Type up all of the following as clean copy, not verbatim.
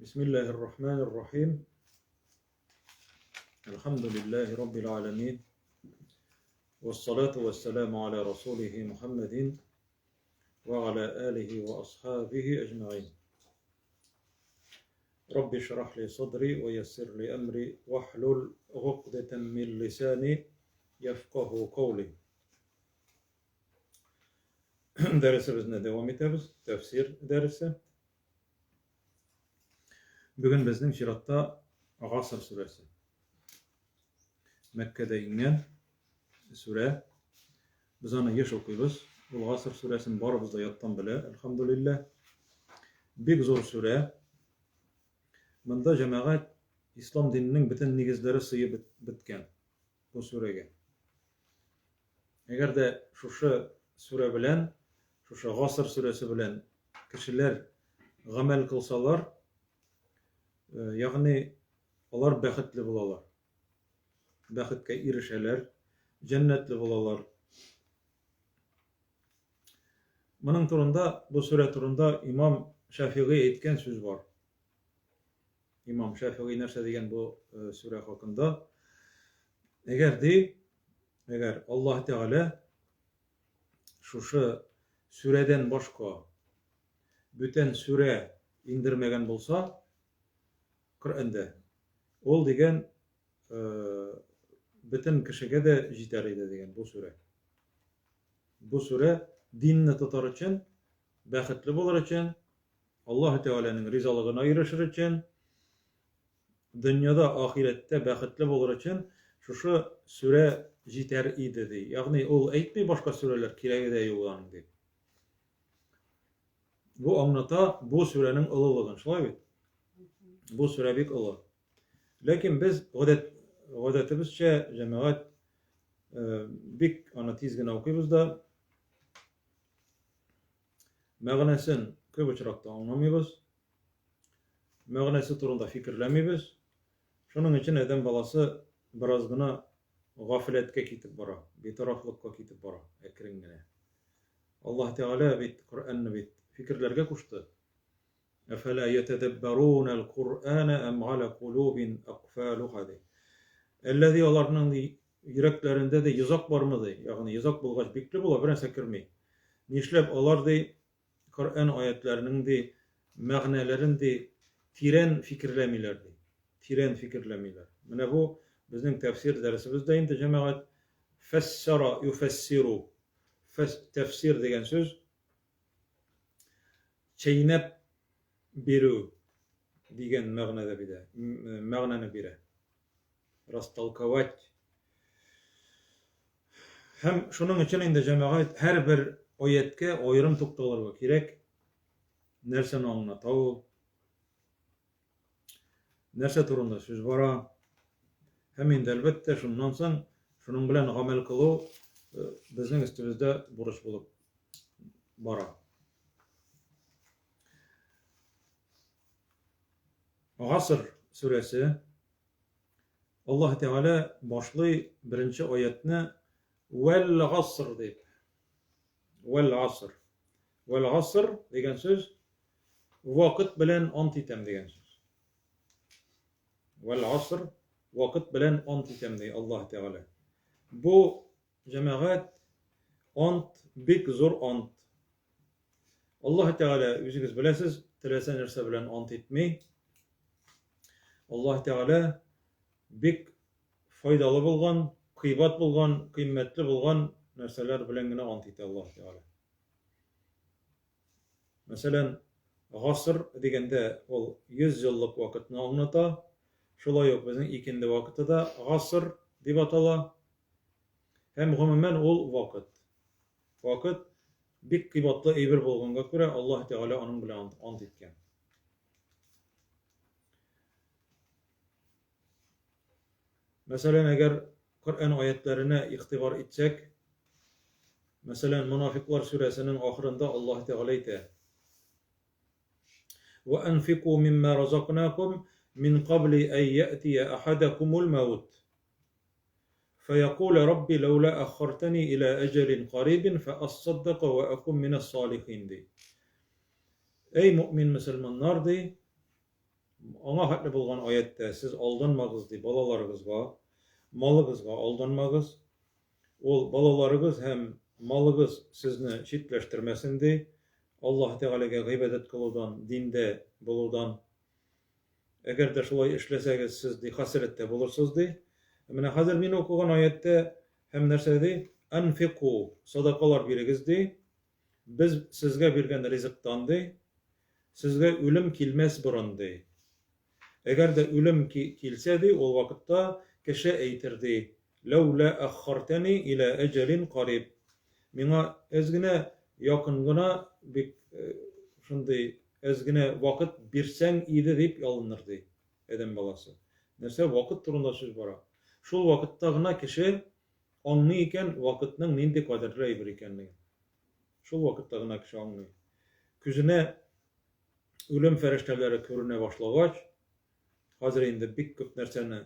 بسم الله الرحمن الرحيم. الحمد لله رب العالمين، والصلاة والسلام على رسوله محمد وعلى آله وأصحابه أجمعين. رب اشرح لي صدري ويسر لي أمري واحلل عقدة من لساني يفقه قولي. Dersimize devam ediyoruz. Tefsir dersi. Bugün bizning şiratda G'asr suresi. Mekke'de ingen sure. Biz onu yaş okuyuz. Bu G'asr suresini barımızda yattan bile. Elhamdülillah. Bir zor sure. Bunda cemaat İslam dininin bütün negizleri sıyı bitken. Bu surege. Eğer de şu sure bilen, şu G'asr suresi bilen kişiler gamel kılsalar, yani onlar bəxtli bulalar. Bəxtke erişeler, cennetli bulalar. Bunun turunda, bu sure turunda İmam Şafii etken söz var. İmam Şafii nerse degen bu sure hakkında. Eğer Allah Teala şu sureden başka bütün sure indirmegen bolsa Kur'an'da ol degen bütün kişiye de yeter edi degen bu sure. Bu sure dinni tutar için, bəxtli bolar için, Allah Teala'nın rizalığına erişir için, dünyada ahirette bəxtli bolar için şu sure yeter edi dedi. Yani ol aytmay başka sureler keregi de yok dedi. Bu anlata bu surenin ılılığını şolay. Bu sure bek ılı. Lakin biz odatimizce cemaat bek ana tizgin okuyuz da mağnasını köp uçrakta anlamayız. Mağnası turunda fikirlemeybiz. Şunun için eden balası birazgına gafletke kitip bara, betaraflıkka kitip bara, ekringine. Allah Teala bit Kur'an'ı bit fikirlerge kuştu. أفلا يتدبرون القرآن أم على قلوب أقفالها de. الذي onların yüreklerinde de yazak var mı de. Yani yazak bulgaç bekli bula bilen sekirmey. Nişlep olar de Kur'an ayetlerinin de mağnelerin de tiren fikirlemiler de. Tiren fikirlemiler. Mene bu bizim tefsir dersimizde indi cemaat fessara yufessiru. Tefsir degen söz çeynep biru digen mağnada bile. Mağnanı bire. Rastalkavat. Hem şunun için indi cemaat her bir ayetke ayrım tuktalar gerek. Nerseni anlatau. Nerse turunda söz bara. Hem indi elbette şundan soň şunun bilen amel kılu bizning üstümizde buruş bulup bara. G'asr suresi Allah Teala başlı birinci ayetini vel gasr deyip vel asr degen söz vakit bilen antitem degen söz. Vel asr vakit bilen antitem dey Allah Teala. Bu cemaat ant bek zor ant. Allah Teala özünüz bilesiz tilesen nerse bilen ant etmey. Allah Teala bek faydalı bulgan, kıybat bulgan, kıymetli bulgan nerseler bilen gene ant eti Allah Teala. Mesela G'asr degende ol 100 yıllık vakitni anlata. Şolay yok bizning ikindi vakiti da G'asr deb atala. Hem umumen ol vakit. Vakit bek kıybatlı eybir bulganga göre Allah Teala onun bilen ant etken. Mesela eğer Kur'an ayetlerine ihtibar etsek, mesela Münafıklar suresinin ahirinde Allah Teala ite: "Ve enfiqu mimma razaqnakum min qabli en ya'tiya ahadakumul maut. Feyekul Rabbi lawla akhartani ila ecelin qaribin fe as-saddaqa ve akun minas salihin." Ey mümin Müslümanlar de, Ona hatlı bulgan ayette siz aldanmagız diye balalarınızga, malınızga aldanmagız. Ol balalarınız hem malınız sizni çitleştirmesin diye Allah Teala'ga gıybedet kılıdan, dinde buludan eğer de şulay işlesegiz siz di hasretde bulursunuz di. Mine hazır men okugan ayette hem nerse di? Enfiku sadakalar birigiz di. Biz sizge bergen rizıktan di. Sizge ölüm kilmez burun di. Eğer de ölüm kilse di, o vakitta kişi eytirdi. Levle akharteni ila ecelin qarib. Mina ezgine yakıngına bir şunday ezgine vakit birsen iyiydi deyip yalınırdı edem balası. Nerse vakit turunda söz bara. Şul vakittagına kişi anlıyken vakitnin nindi kadarlı bir ikenliği. Şul vakittagına kişi anlıyor. Küzüne ölüm ferişteleri körüne başlagaç, hazır indi bik köp nerseni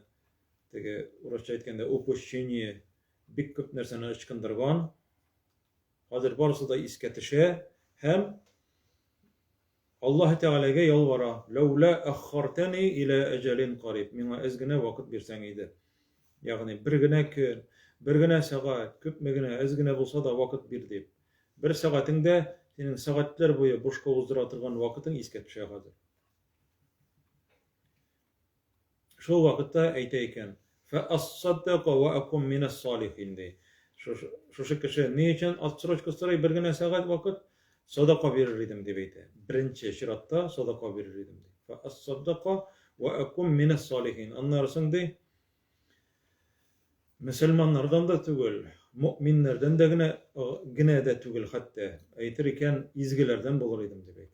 tege Rusça etkende opuşşiniye bik köp nerseni ışkındırgan. Hazır barısı da isketişe hem Allah Teala'ga yalvara. Levla akhartani ila ecelin qarib. Mina ezgine vakit birsen iyiydi. Yani birgine gün, birgine saat, köpmegine ezgine bulsa da vakit bir deyip. Bir saatinde senin saatler boyu boşka uzduratırgan vakitin isketişe hazır. Şu vakitte eyteyken فَأَصَّدَّقَ وَأَكُمْ مِنَ الصَّالِحِينَ dey. Şu kişi niçin astroç kıstırayı birgine saat vakit sadaka verirdim deyip. Birinci şiratta sadaka verirdim deyip. فَأَصَّدَّقَ وَأَكُمْ مِنَ الصَّالِحِينَ anlarsın dey. Müslümanlardan da tügül, müminlerden de gine de tügül hatta eytirirken izgilerden buluraydım deyip.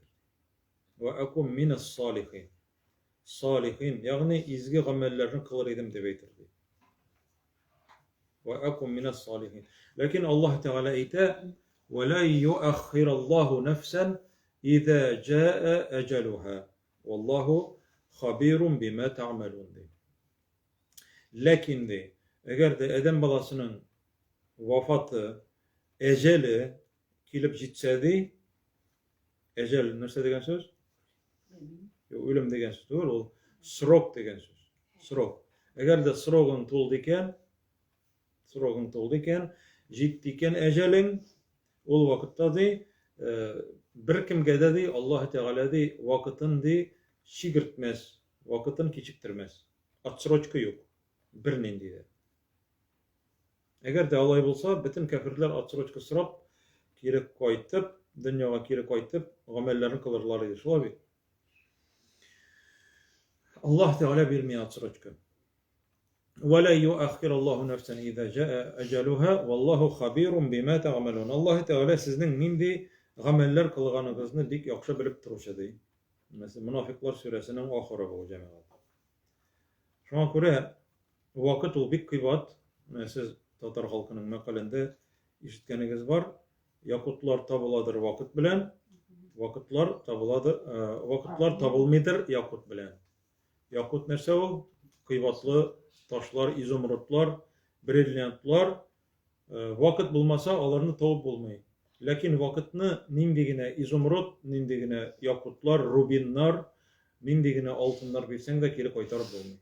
وَأَكُمْ مِنَ الصَّالِحِينَ salihin yani izgi amellerini kılarıydım deyip. وَأَكُمْ مِنَ الصَّالِحِينَ Lakin Allah Teala eyte وَلَا يُؤَخِّرَ اللّٰهُ نَفْسًا اِذَا جَاءَ اَجَلُهَا وَاللّٰهُ خَب۪يرٌ بِمَا تَعْمَلُونَ deyip. Lakin de eğer de Edem balasının vafatı, eceli kilip jitsedi, ecel nerse degen söz? Ölüm degen söz, doğru ol. Srok degen söz. Srok. Eğer de srogun tuldu iken, jittiken ecelin, ol vakitta di, bir kimge de Allah Teala di vakitin di şigirtmez, vakitin keçiktirmez. Atsroçku yok. Birinin deydi. Eğer de alay bulsa, bütün kafirler atsroçku sırap, kiri koytup, dünyaya kiri koytup, amellerini kılırlar idi. Şula bir. Allah Teala bilmiyor atsroçku. وَلَا يُؤَخِّرَ اللّٰهُ نَفْسًا اِذَا جَاءَ اَجَلُهَا وَاللّٰهُ خَب۪يرٌ بِمَا تَعْمَلُونَ Allah Teala sizin nindi ameller kılganınızını dik yakşa bilip duruşa deyip. Mesela Münafıklar suresinin ahırı bu cemaat. Şuna göre vakit o bir kıybat. Siz Tatar halkının mekalinde işitkeniniz var. Yakutlar tabıladır vakit bilen. Vakitlar tabılmıdır yakut bilen. Yakut nerse o? Kıybatlı taşlar, izumrutlar, brilyantlar vakit bulmasa alarını tavuk bulmayı. Lakin vakitini nindigine izumrut, nindigine yakutlar, rubinlar, nindigine altınlar bilsen de kiri koytarıp bulmayı.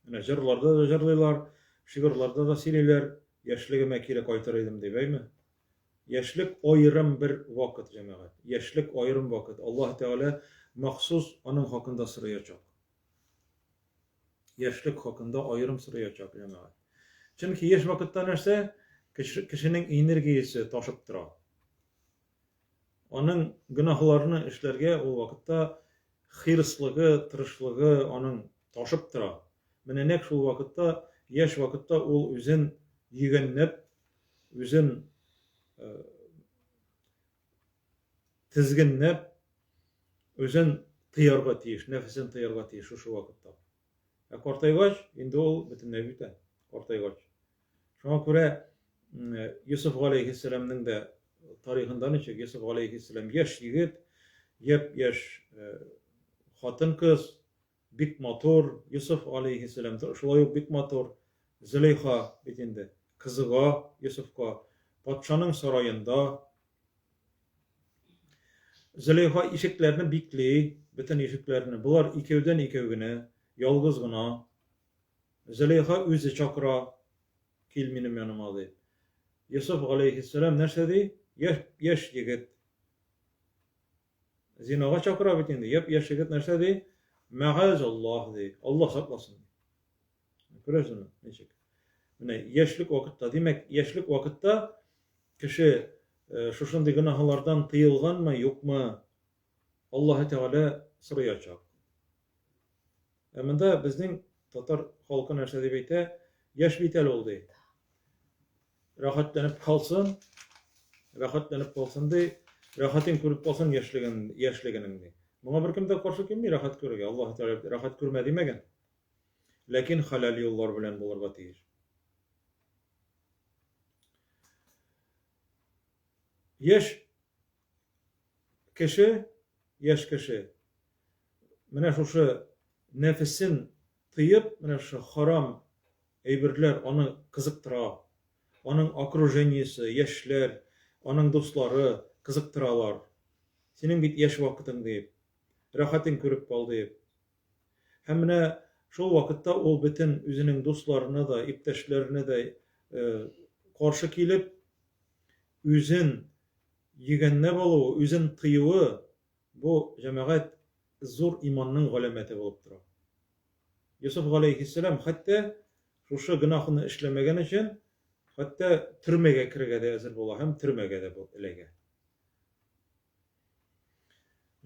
Yani jırlarda da jırlılar, şiirlarda da sililer, yaşlıgıma kiri koytarıydım deyip mi? Yaşlık ayrım bir vakit cemaat. Yaşlık ayrım vakit. Allah Teala mahsus onun hakkında sırayacak. Yaşlık hakkında ayrım sırayacak cemaat. Çünkü yaş vakitte nerse kişinin enerjisi taşıp durar. Onun günahlarını işlerge o vakitte hırslığı, tırışlığı onun taşıp durar. Menenek şu vakitte, yaş vakitte ol üzün yigenlep, üzün tizginlep, üzün tıyarga tiyiş, nefesin tıyarga tiyiş şu vakitte. Kortaygaç, indi ol bütünle biten. Kortaygaç. Şuna göre Yusuf Aleyhisselam'ın da tarihinden içe Yusuf Aleyhisselam yaş yigit, yaş hatın kız, bik motor, Yusuf Aleyhisselam şulay bik motor, Züleyha bitinde, kızıga, Yusuf'a, patşanın sarayında Züleyha işiklerini bikli, bütün işiklerini. Bular ikevden ikevgine, yalgız gına. Züleyha özü çakra, kilminim yanıma deyip. Yusuf aleyhisselam nerse dey? Yaş yigit. Zinaga çakra bitindi. Yaş yigit nerse dey? Ma'azallah dey. Allah saklasın. Görüyorsunuz nechik. Yaşlık vakitte demek yaşlık vakitte kişi şuşunday günahlardan tıyılgan mı yok mu Allah Teala sırrı açar. Eminde bizning Tatar halkı nerse deb ayta, yaş bitel oldu. Rahatlanıp kalsın dey, rahatın ko'rib kalsın yaşliginingni. Buna bir kimde karşı kelmey rahat ko'rge. Allah Teala rahat ko'rma demagan. Lakin halal yollar bilen bulurga tiyir. Yaş kişi mene şuşu nefsin tıyıp mene şu haram eybirler onu kızıktıra. Onun okrujeniyesi, yaşlar, onun dostları kızıktıralar. Senin bit yaş vakitin deyip, rahatın körüp kal deyip. Hem mene şu vakitte ol bütün üzünün dostlarına da, ipteşlerine de karşı kelip, üzün yigenne bolu, üzün tıyığı bu cemaat zor imanның galameti bolup tura. Yusuf aleyhisselam hatta şu günahını işlemegen için hatta türmege kirge de hazır bola, hem türmege de bu ilege.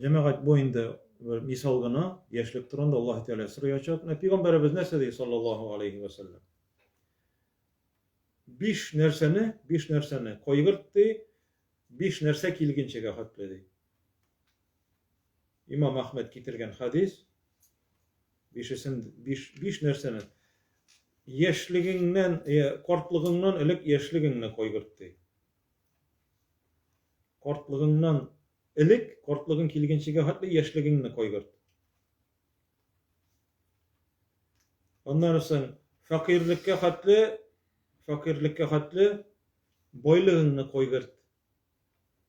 Cemaat boyunda misal gana yaşlık turanda Allah Teala sırrı açat. Peygamberimiz nerse dey sallallahu aleyhi ve sellem. Beş nerseni koygırtdı, beş nerse kilginçege hatledi. İmam Ahmed getirgen hadis, beş nerseni yaşliginden, kortlığından elek yaşliginne koygırtdı. Kortlığından elek, kortlığın kilginçege hatlı yaşliginne koygırt. Ondan sonra fakirlikke hatlı boylığını koygırt.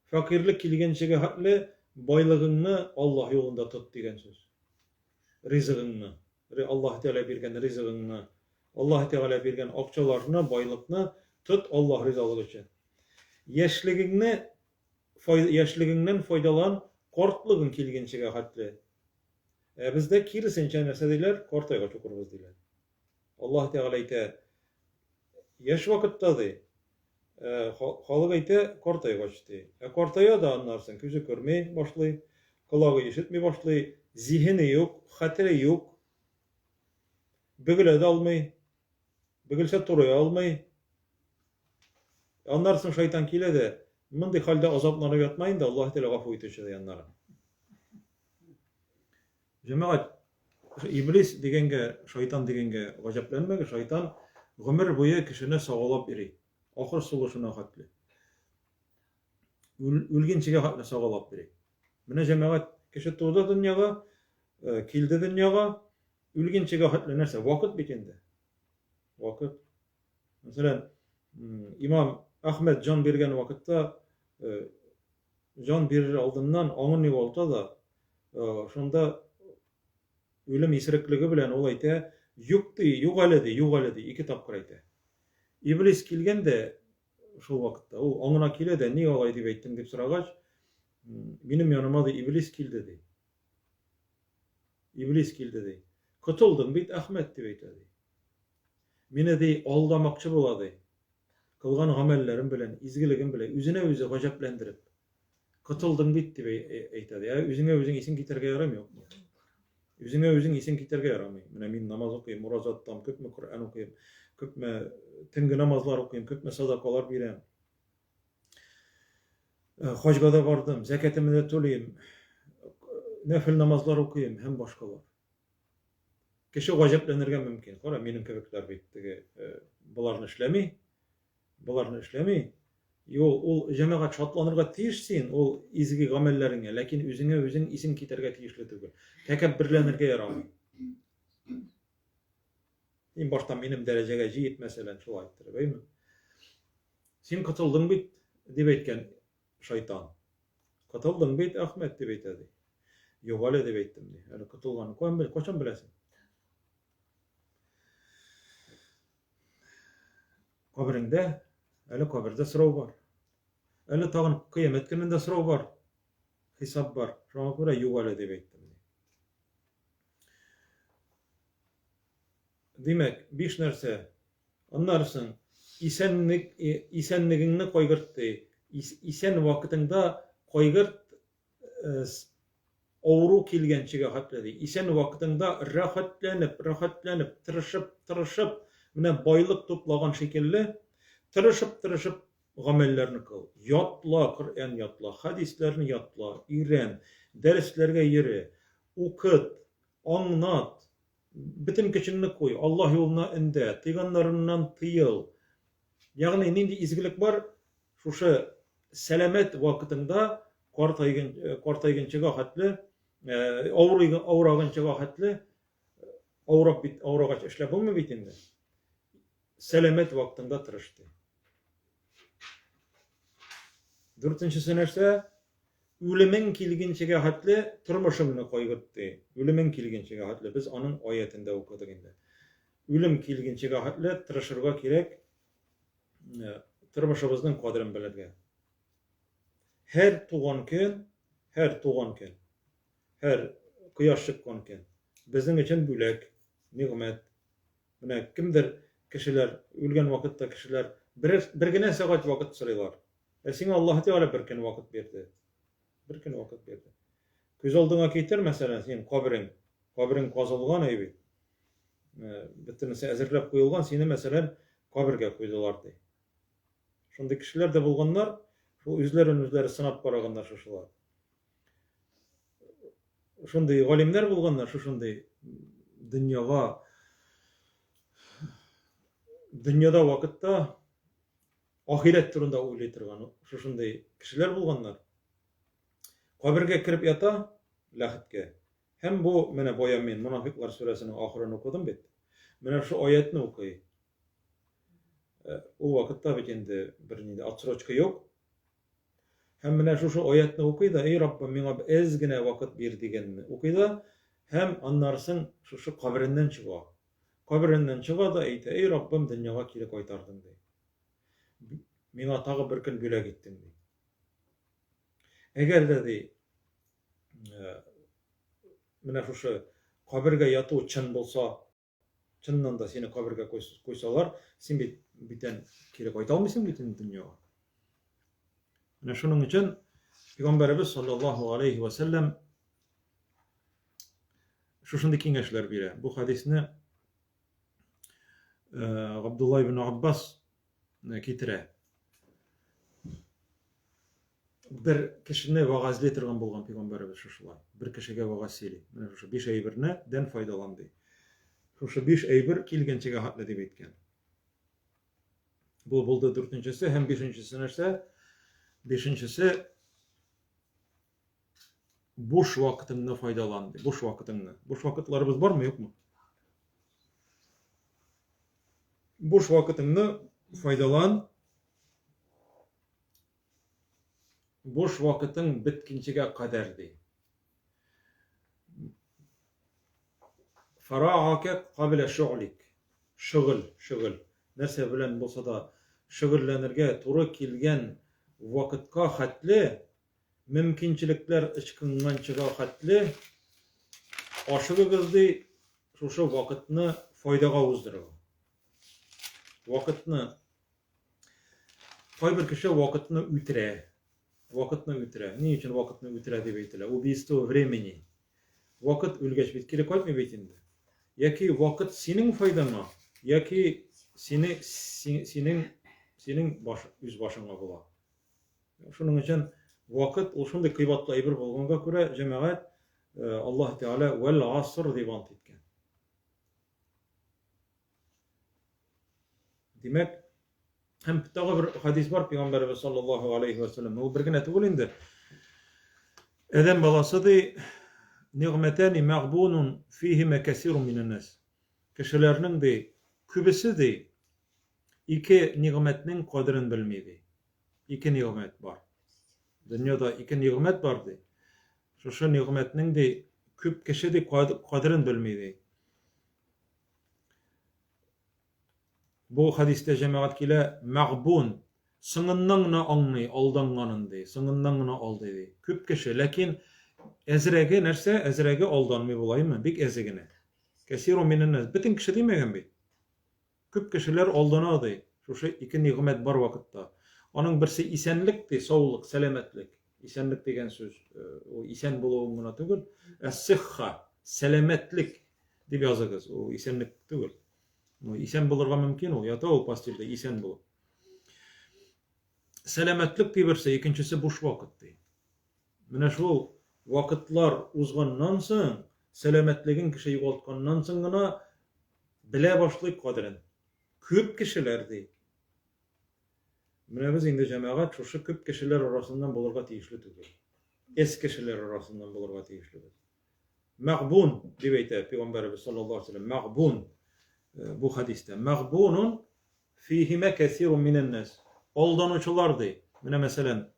Fakirlik kilginçege hatlı boylığını Allah yolunda tut degen söz. Rizqını, Allah Teala bergen rizqını, Allah Teala bergen akçalarını, boylıkını tut Allah rızalığı için. Yaşliginden faydalan, kortlığın kilginçege hatlı. Bizde kirisinçe nerse deyler, kortayga çukurubuz deyler. Allah Teala ite yaş vakitte dey. Halık ite kortayga açtı. Kortaya da anlarsın, közü görmey başlay, kulağı işitmey başlay, zihni yok, hatiri yok. Bigile de almay, bigilse turaya almay. Anlarsın şeytan kile de, mınday halde azaplanıp yatmayın da Allah Teala gafur etişi deyanlara. Cemaat, iblis degenge, şeytan degenge gajaplanmag, şeytan ömür boyu kişine sağalap beri. Ahir soluşuna hatlı. Ülginçige hatlı sağalap beri. Mine cemaat kişi tuğda dünyaga, kildi dünyaga, ülginçige hatlı nerse vakit bitindi. Vakit. Mesela İmam Ahmed can bergen vakitte can berir aldından onun ne olsa da şunda ölüm isirikligi bilen ol ayta yugaledi iki tapkır ayta. İblis kilgende şu vakitte o onuna kilede ne olay dep aytdın dep suragaç benim yanıma da iblis kildi dedi. İblis kildi dedi. Kutuldum bit Ahmet dep aytadi. Meni de aldamakçı boladı. Kılgan amellerim bilen, izgiligim bilen, üzüne özü gajaplandırıp, kıtıldın bit dep aytadi. Üzüne özüň isin kiterge yaramıyor. Üzüne özüň isin kiterge yaramıyor. Men namaz okuyayım, murazattam, köpme Kur'an okuyayım, köpme tingi namazlar okuyayım, köpme sadakalar berem. Hajga da bardım, zekatimi de tolayım, nefil namazlar okuyayım, hem başkalar. Kişi gajaplanırga mümkin. Qara menin kebekler bitdigi bularny işlemey. Ol jemaat şatlanırga tiyişsin, ol izgi gamellerine, lakin üzüne özüň isin kiterge tiyişli tugul. Tekebbirlenirge yaramay. En baştan benim derecege jiyip meselen şol aýtdyr, beými? Sen kıtıldın bit dep aytgan şeytan. Katıldın beyt Ahmet dep eytedi. Yok ale dep eytdim di. Yani katılganı koçan bilesin. Kabirinde, ele kabirde sırav var. Ele tağın kıyamet gününde sırav var. Hesap var. Şuna göre yok ale dep eytdim di. Demek beş nerse anlarsın isenligini koygırtdy. İsen wagtynda koygırt awru kelgençige hatlady. İsen wagtynda rahatlanıp, tırışıp, mine baylık toplagan şekilli tırışıp gamellerini kıl. Yatla, Kur'an yatla, hadislerini yatla, iren, derslerge yeri, okut, anlat, bütün kişini koy, Allah yoluna inde, tıganlarından tıyıl. Yani nindi izgilik var, şuşa selamet wagtynda kortaygençige hatlı, awragençige hatlı, awragaç işlep bolma bitinde. Selamet wagtynda tırışdy. Dörtüncüsü nerse? Ölümün kilginçige hatlı turmuşyny koygurtdy. Ölümün kilginçige hatlı biz onun ayetinde okudyk indi. Ölüm kilginçige hatlı tırışırga kerek turmuşybyzyň kadryn bilerge. Her tugan gün, her kıyaş çykkan gün bizin için bülek, nimet. Mine kimdir kişiler ölgen wagtda kişiler birgine sagat wagt süreýär. Sen Allah Teala bir gün wagt berdi. Köz aldyňa keter mesela sen kabrin kazılgan eýbi. Bitinse äzirlep koýulgan seni mesela kabirge koýdulardy. Şonda kişiler de bolganlar, şu özleri sınap baraganlar şuşular. Şonday galimler bolganlar şuşunday dünyada wagtda ahiret turunda oýlay turgan şuşunday kişiler bolganlar. Kabirge kirip yata lahitge. Hem bu mene boya men Münafıklar suresinin ahirini okudum bit. Mene şu ayetni okuy. O wagtda bitende birinde atsroçka yok. Hem mene şu ayetni okuy da ey Rabbim meňe ezgine wagt ber digenini okuy da hem anlarsın şu kabirinden çıga. Kabirinden çıga da eýte ey Rabbim dünýäge kire koýtardyň diýip. Meňe tagy bir gün bile gitdim diýip. Eger dedi mene şu kabirge yatуу çyn bolsa, çyndan da seni kabirge koysalar, sen biten kire koýta almaýsyň biten dünýäge. Mene şunun için Peygamberimiz sallallahu aleyhi ve sellem şuşunday kiňeşler bire. Bu hadisni Abdullah ibn Abbas kitire. Bir kişine wagazly turgan bolgan Peygamberimiz şuşulay. Bir kişige wagaz seli. Mene şu 5 eýbirne den faýdalandy. Şu 5 eýbir kilgençige hatly dep etken. Bu boldy dörtüncüsü hem beşinçisi nerse? Beşinçisi boş wagtyňy faýdalandy. Boş wagtlarybız barmy ýokmy? Boş wagtyňy faýdalan. Boş wagtyň bitkinçige kaderdi. Faragaka qabla şu'lik. Şugul. Nerse bilen bolsa da şugullanyrga tory kelgen wagtga hatly mümkinçilikler ışkıngançıga hatly aşıgızdy şuşa wagtny faýdaga uzdyryp. Wagtny bir kişi wagtny ütire. Ni için wagtny ütire dep eýtiler? Убийство времени. Wagt ölgeç bitkili koýtmy betinde. Ýaki wagt seniň faýdaňa, ýaki senin üz başyňa bolar. Şunun için wagt ol şonday kıybatly eýber bolganga görä jemaat Allah Teala wel asr diýip ant etken. Demek hem tagy bir hadis bar Peygamberimiz sallallahu aleyhi ve sellem o bir güne tugulinde Eden balasy ni'metani maghbunun fihima kesirun minen nas. Kişilerinin de kübesi de iki nimetnin kadrini bilmedi. İki nimet var. Dünyada iki nimet var di. Şu nimetinin de küp kişi de kadrin bilmeydi. Bu hadiste cemaat kile mağbun sığınnan anlay aldanganın de. Sığınnan aldı de. Küp kişi lakin ezrege nerse ezrege aldanmay bulayım bik ezegine. Kesiru minen nas. Bütün kişi demegen bi. Küp kişiler aldanadı. Şu iki nimet bar vakitta. Onun birisi isenlikti, sağlık, selametlik. İsenlik degen söz, o isen buluğuna tügül. Es-sıhha, selametlik dip yazıgız. O isenlik tügül. O isen bulurga mümkün o. Ya da o pastilde isen bulur. Selametlik di birisi, ikincisi boş vakitti. Mine şu vakitlar uzgandan soň, selametligin kişi yogoltgandan soň gana bile başlayıp kadrin. Köp kişilerdi. Mine biz indi cemaat şu köp kişiler arasından bulurga tiyişli tügül. Es kişiler arasından bulurga tiyişli. Mağbun diп aytadi Peygamberimiz sallallahu aleyhi ve sellem. Mağbun bu hadiste. Mağbunun fihime kesirun minen nas. Aldanıcılardı. Mine meselen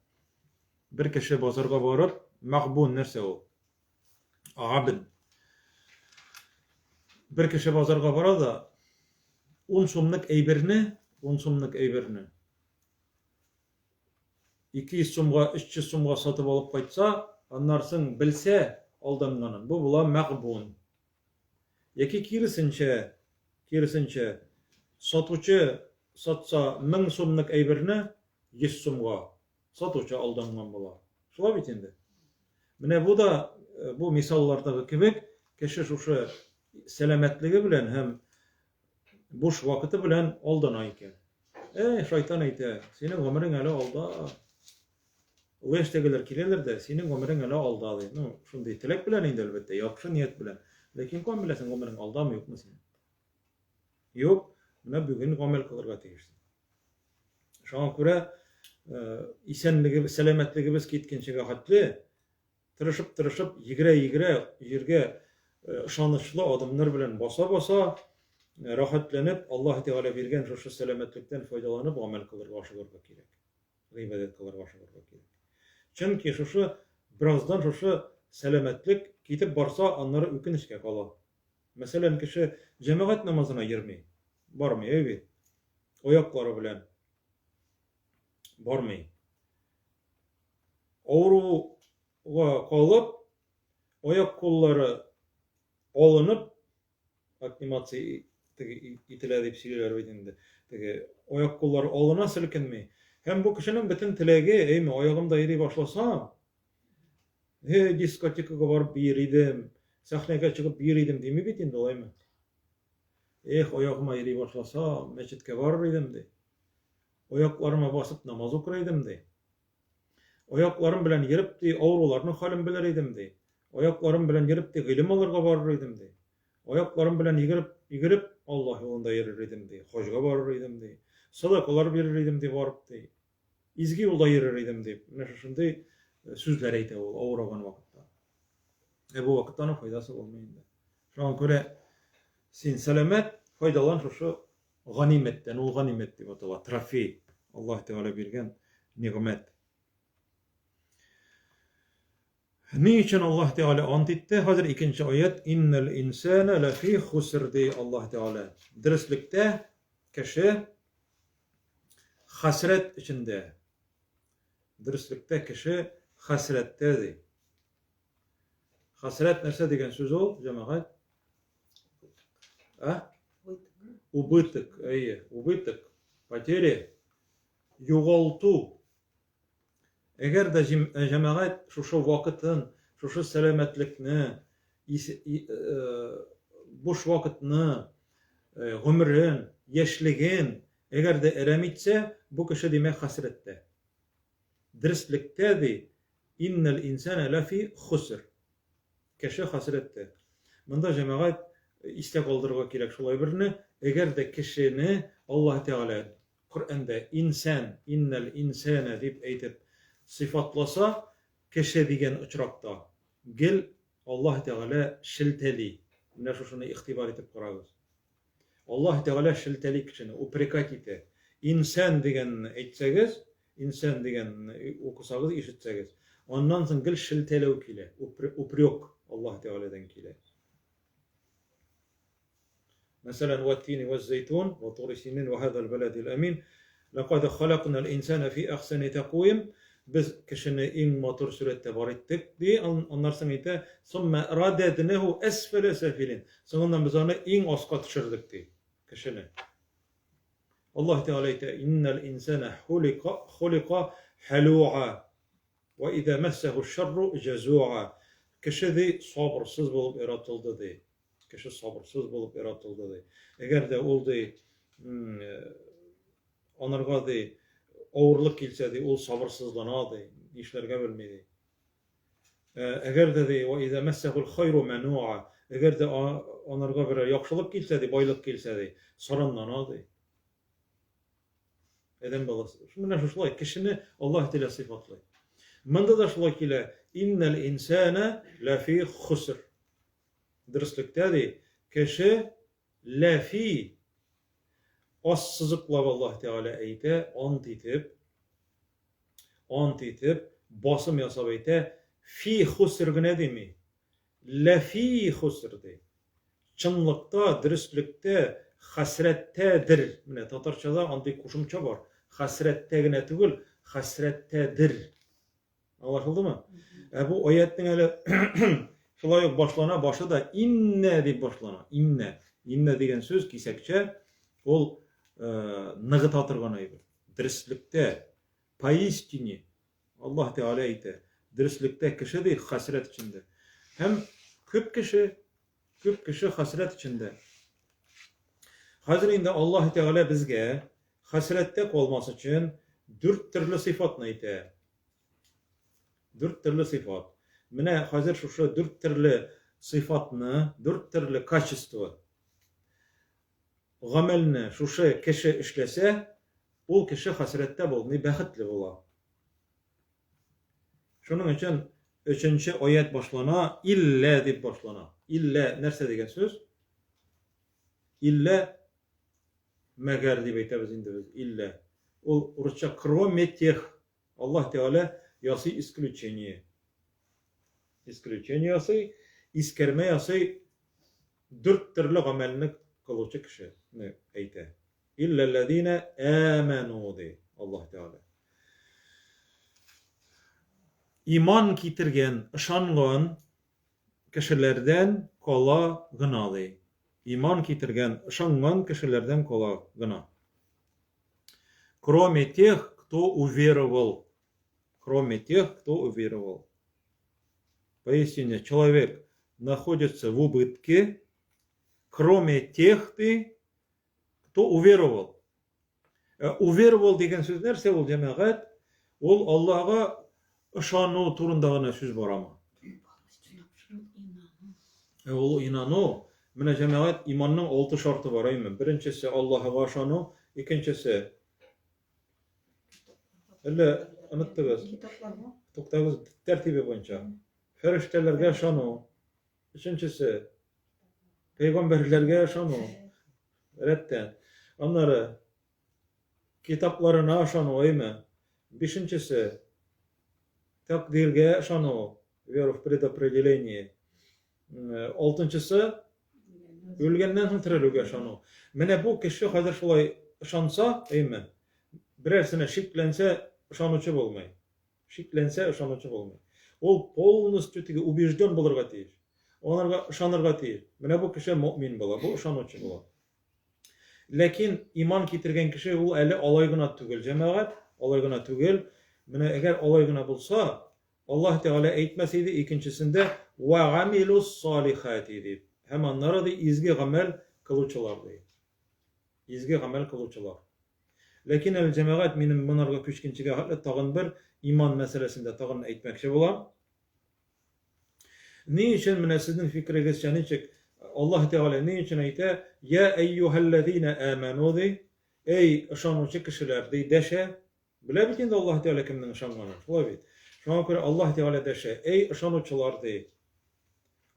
bir kişi bazarga barıp mağbun nerse o? Abin. Bir kişi bazarga bara da 10 so'mlik eybirini 200 so'mga 300 so'mga satıp alıp qaytsa, anlarsın bilse aldanganın. Bu bula mağbun. Yeki kirisinçe satuvchi satsa 1000 so'mlik eybirini 100 so'mga satuvchi aldangan bula. Şula bitindi. Mine bu da bu misallardagi kibek kişi şu selametligi bilen hem boş vakiti bilen aldana eken. Şeytan ayta, senin ömrün hele alda. O eştegeler kireler de senin ömrün hele alda. No, şunday tilek bilen indi elbette, yaxşı niyet bilen. Lekin kom bilesin ömrün alda mı yok mu senin? Yok, mine bugün amel kılırga tegişsin. Şoňa göre isenligi, selametligimiz ketkençege hatli, tırışıp yigire yerge ışanışlı adamlar bilen basa rahatlanıp Allah Teala bergen şu selametlikten faydalanıp amel kılırga aşılırga kerek. Gıybet kılırga aşılırga kerek. Çünkü şu birazdan şu selametlik ketip barsa anları ökünüşke kala. Meselen kişi cemaat namazına girmey. Barmay evi. Oyakları bilen barmay. Oruga kalıp oyak kolları alınıp aklimatsi itiladi psikiler bitindi. Oyak kolları alına silkinmey. Hem bu kişinin bütün tilegi eymi oyagımda yeri başlasam diskotekaga barıp bir idim, sahnege çıkıp bir idim demi bitindi olaymy. Oyagıma yeri başlasam meçitke barır idim de. Oyaklarıma basıp namaz okur de. Oyaklarım bilen girip de avrularını halim biler idim de. Oyaklarım bilen girip de ilim alırga barır de. Oyaklarım bilen yigirip Allah yolunda yerir idim de. Hojga barır idim de. Sadakalar verir idim de barıp de. İzgi yolda yerir idim de. Mine şunday sözler ayta ol awragan wagtda. Bu wagtdan faydası olmayındı. Şoňa göre sen selamet faydalan şu ganimetten, ol ganimet dip atala, trofey. Allah Teala bergen nimet. Niçin Allah Teala ant etti? Hazır ikinci ayet innel insane lefi husr di Allah Teala. Derslikte kişi hasret içinde. Derslikte kişi hasrettedir. Hasret nerse degen söz ol cemaat? Убыток, убыток, потери, yoğaltu. Eğer de cemaat şu vakitin, şu selametlikni, boş vakitni, ömrün, yaşligin, eğer de eremitse bu kişi demek hasrette. Derslikte de innel insane lefi husr. Kişi hasrette. Bunda cemaat istek aldırga kerek şolay birini. Eğer de kişini Allah Teala Kur'an'da insan, innel insane dip aytip sıfatlasa kişi degen uçrakta gel Allah Teala şilteli. Mine şunu ihtibar etip qaragız. Allah Teala şilteli kişini uprekat ete. İnsan degen aytsagiz insan degan okusagız, işitsegez. Ondan soň gil şiltelew kile, upryok Allah Teala'dan kile. Mesela وَالتِّينِ وَالزَّيْتُونِ وَطُورِ سِينِينَ وَهَذَا الْبَلَدِ الْأَمِينَ لَقَدْ خَلَقْنَا الْإِنْسَانَ فِي أَحْسَنِ تَقْوِيمٍ Biz kişini en motor surette var ettik diye onlar sonra ite sonra radednehu esfele sefilin. Sonundan biz onu en asqa düşürdük diye kişini. Allah Teala ite innel insane hulika halu'a ve iza messehu şerru cezu'a. Kişi de sabırsız bulup yaratıldı diye. Kişi sabırsız bulup yaratıldı diye. Eğer de oldu onlarga de ağırlık gelse de ol sabırsızlanadı, işlerge bilmedi. Eğer de ve iza messehul hayru menu'a, eğer de onlarga bir yaxşılık gelse de, baylık gelse de saranlanadı. Eden balası. Şimdi şuşlay kişini Allah Teala sıfatlay. Manda da şulay kile innel insane lafi khusr. Dürüstlükte de kişi lafi assızıqlab Allah Teala eyte ant etip basım yasab eyte fi khusr ne demi? Lafi khusr de. Çınlıkta, dürüstlükte, hasrettedir. Mine Tatarçada antik kuşumça var. Hasrette gine tügül, hasrettedir. Anlaşıldı mı? Bu ayetin öyle şulay başlana başı da inne deyip başlana. İnne. İnne degen söz kisekçe ol nıgı tatırgan ayıbı. Dürüstlükte, paistini Allah Teala eyte. Dürüstlükte kişi değil, hasret içinde. Hem köp kişi hasret içinde. Hazır indi Allah Teala bizge hasrette olması için 4 türlü sıfat neydi? 4 türlü sıfat. Mine hazır şu 4 türlü sıfatını, 4 türlü kaçıstı. Gamelini şu kişi işlese, o kişi hasrette bulmayı bəxtli ola. Şunun için 3. ayet başlana ille deyip başlana. İlle nerse degen söz? İlle meğer deyip eytemiz indi biz. İlle. O Rusça krometih. Allah Teala yası isключение. Isключение yası, iskerme yası 4 türlü amelini kılıçı kişi eyte. İllellezine amenu de Allah Teala. İman kitirgen, ışangan kişilerden kola gınalı. İman kitirgen, ışangan kişilerden kola gına. Кроме тех, кто уверовал. Кроме тех, кто уверовал. Поистине, человек находится в убытке, кроме тех, кто уверовал. Уверовал деген сөз нәрсе ол жамағат? Ол Аллаға ышану турындагы сөз бар ама. Ол инану. Міне жамағат иманның 6 шарты бар aymen. Birincisi Allah'a ышану, ikincisi öyle unuttunuz. Toktağız tertibi boyunca. Feriştelerge ышану. Üçüncüsü peygamberlerge ышану. Redden. Onları kitaplarına ышану aymen. Beşincisi takdirge ышану. Вера в предопределение. Altıncısı ölgenden soň tirilүүge ышану. Mene bu kişi hazır şulay ышанса, aymen. Birersine şiklense ышанучы bolmay. Şiklense ышанучы bolmay. Ol polностью tigi убежден bolurga tiýiş. Onlarga ышанırga tiýiş. Mene bu kişi mu'min bola, bu ышанучы bola. Lekin iman kitirgen kişi ol eli alaygına tügel cemaat, alaygına tügel. Mene eger alaygına bolsa, Allah Teala eytmeseydi ikincisinde ve amilus salihati deyip. Hem onlara da izgi amel kılıçılar deyip. İzgi amel kılıçılar. Lekin el cemaat benim bunlarga küçkinçige hatla tağın bir iman meselesinde tağın eytmekçi bolam. Ne için mene sizin fikrigiz çaniçik Allah Teala ne için eyte? Ya eyyuhellezine amenu dey. Ey ışanuçı kişiler dey deşe. Bile bitin de Allah Teala kimden ışanmanır. Şula bit. Şuna göre Allah Teala deşe. Ey ışanuçılar dey.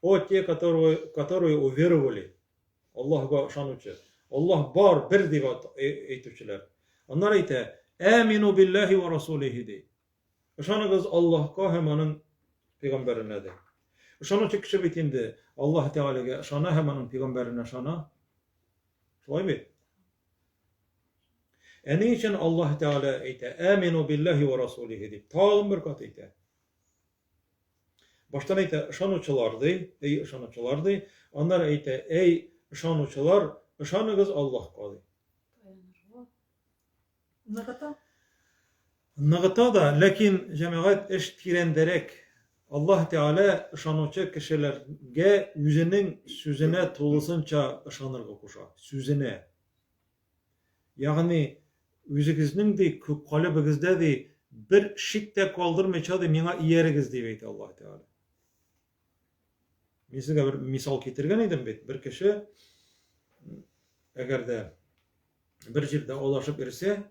O те, которые уверовали. Allah'a ışanuçı. Allah var bir deyip eytüçüler. Onlar eyte Aminu billahi ve rasulihi de. Işanıgız Allah'a hem onun peygamberine de. Işanı çıkışı bitindi. Allah Teala'ya ışana hem onun peygamberine ışana. Şolay mı? Eni için Allah Teala eyte. Aminu billahi ve rasulihi de. Tağın bir kat eyte. Baştan eyte ışanıcılardı. Ey ışanıcılardı. Onlar eyte ey ışanıcılar. Işanıgız Allah'a de. Nagata da lakin cemaat iş tirenderek Allah Teala ışanıcı kişilerge yüzünün sözüne tuğulsunca ışanırga koşa. Sözüne. Yani yüzünüzün de kalbinizde de bir şikte kaldırmayacağı da mina iyerigiz deyip Allah Teala. Mesela bir misal getirgen idim bit. Bir kişi eğer de bir yerde ulaşıp irse